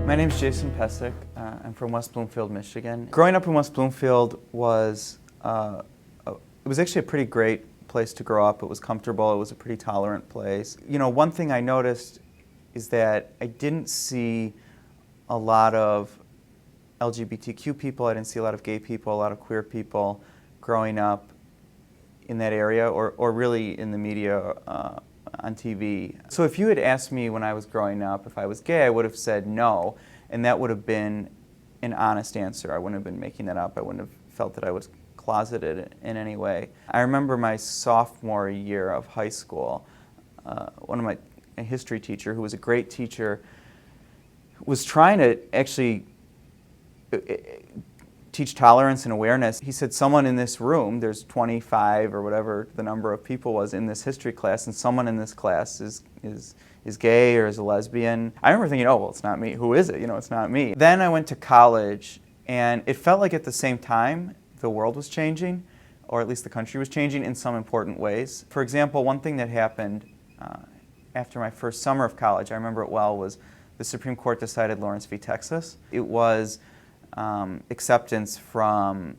My name is Jason Pesic. I'm from West Bloomfield, Michigan. Growing up in West Bloomfield was it was actually a pretty great place to grow up. It was comfortable. It was a pretty tolerant place. You know, one thing I noticed is that I didn't see a lot of LGBTQ people. I didn't see a lot of gay people, a lot of queer people growing up in that area, or really in the media, on TV. So if you had asked me when I was growing up if I was gay, I would have said no, and that would have been an honest answer. I wouldn't have been making that up. I wouldn't have felt that I was closeted in any way. I remember my sophomore year of high school, one of my history teacher, who was a great teacher, was trying to actually teach tolerance and awareness. He said, someone in this room, there's 25 or whatever the number of people was in this history class, and someone in this class is gay or is a lesbian. I remember thinking, oh, well, it's not me. Who is it? You know, it's not me. Then I went to college, and it felt like at the same time the world was changing, or at least the country was changing in some important ways. For example, one thing that happened after my first summer of college, I remember it well, was the Supreme Court decided Lawrence v. Texas. It was acceptance from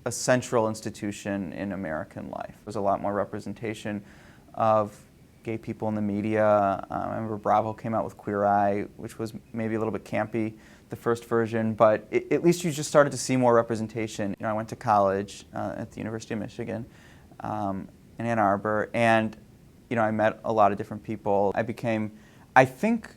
a central institution in American life. There was a lot more representation of gay people in the media. I remember Bravo came out with Queer Eye, which was maybe a little bit campy, the first version, but at least you just started to see more representation. You know, I went to college at the University of Michigan in Ann Arbor, and you know, I met a lot of different people. I became, I think,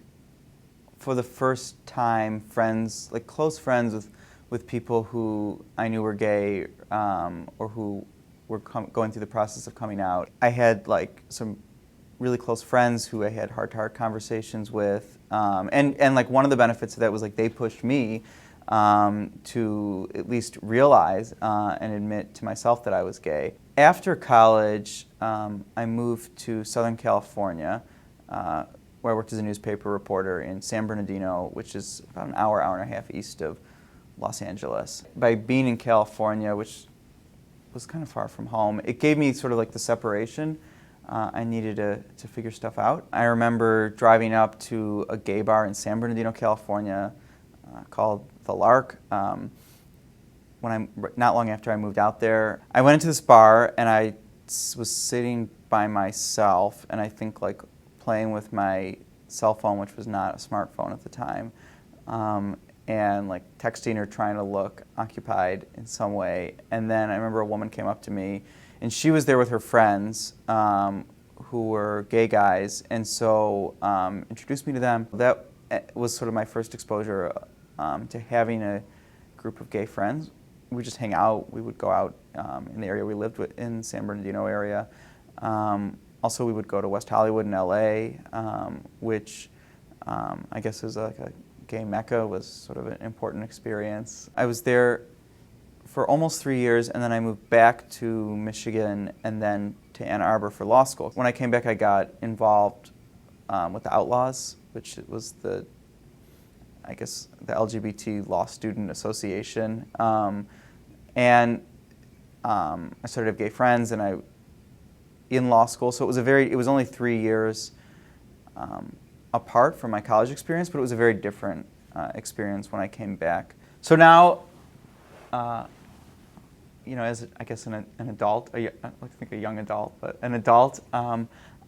for the first time, friends, like close friends with people who I knew were gay or who were going through the process of coming out. I had like some really close friends who I had heart-to-heart conversations with, and like one of the benefits of that was like they pushed me to at least realize and admit to myself that I was gay. After college, I moved to Southern California, where I worked as a newspaper reporter in San Bernardino, which is about an hour and a half east of Los Angeles. By being in California, which was kind of far from home, it gave me sort of like the separation I needed to figure stuff out. I remember driving up to a gay bar in San Bernardino, California, called The Lark. Not long after I moved out there, I went into this bar and I was sitting by myself, and I think like playing with my cell phone, which was not a smartphone at the time, and like texting or trying to look occupied in some way. And then I remember a woman came up to me, and she was there with her friends who were gay guys, and so introduced me to them. That was sort of my first exposure to having a group of gay friends. We would just hang out. We would go out in the area we lived with, in San Bernardino area. Also, we would go to West Hollywood in LA, which I guess is like a gay mecca, was sort of an important experience. I was there for almost 3 years, and then I moved back to Michigan and then to Ann Arbor for law school. When I came back, I got involved with the Outlaws, which was the LGBT Law Student Association. And I started to have gay friends, and in law school, so it was only 3 years apart from my college experience, but it was a very different experience when I came back. So now, you know, as I guess an adult, I like to think a young adult, but an adult,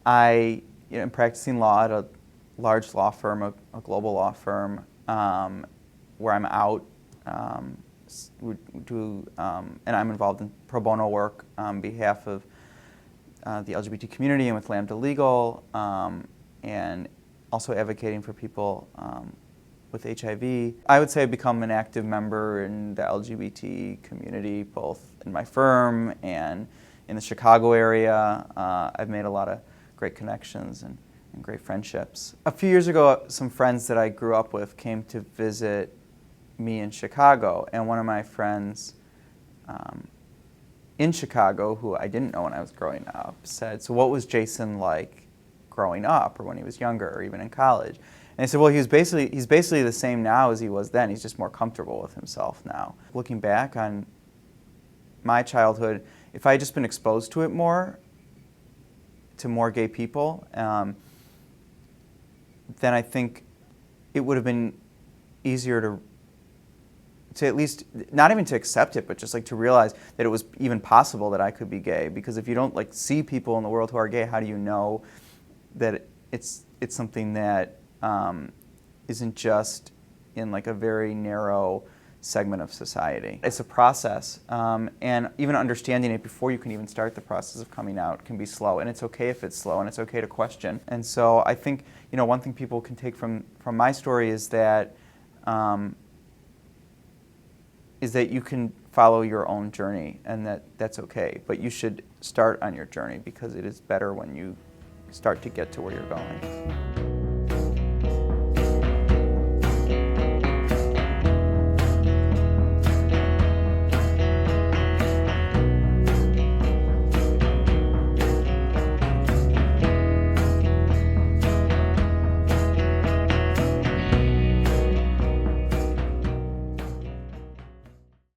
I am practicing law at a large law firm, a global law firm, where I'm out. And I'm involved in pro bono work on behalf of the LGBT community and with Lambda Legal, and also advocating for people with HIV. I would say I've become an active member in the LGBT community, both in my firm and in the Chicago area. I've made a lot of great connections and great friendships. A few years ago, some friends that I grew up with came to visit me in Chicago, and one of my friends in Chicago, who I didn't know when I was growing up, said, "So what was Jason like growing up, or when he was younger, or even in college?" And I said, "Well, he's basically the same now as he was then. He's just more comfortable with himself now." Looking back on my childhood, if I had just been exposed to it more, to more gay people, then I think it would have been easier to at least, not even to accept it, but just like to realize that it was even possible that I could be gay. Because if you don't like see people in the world who are gay, how do you know that it's something that isn't just in like a very narrow segment of society? It's a process, and even understanding it before you can even start the process of coming out can be slow, and it's okay if it's slow, and it's okay to question. And so I think, you know, one thing people can take from my story is that you can follow your own journey, and that's okay. But you should start on your journey, because it is better when you start to get to where you're going.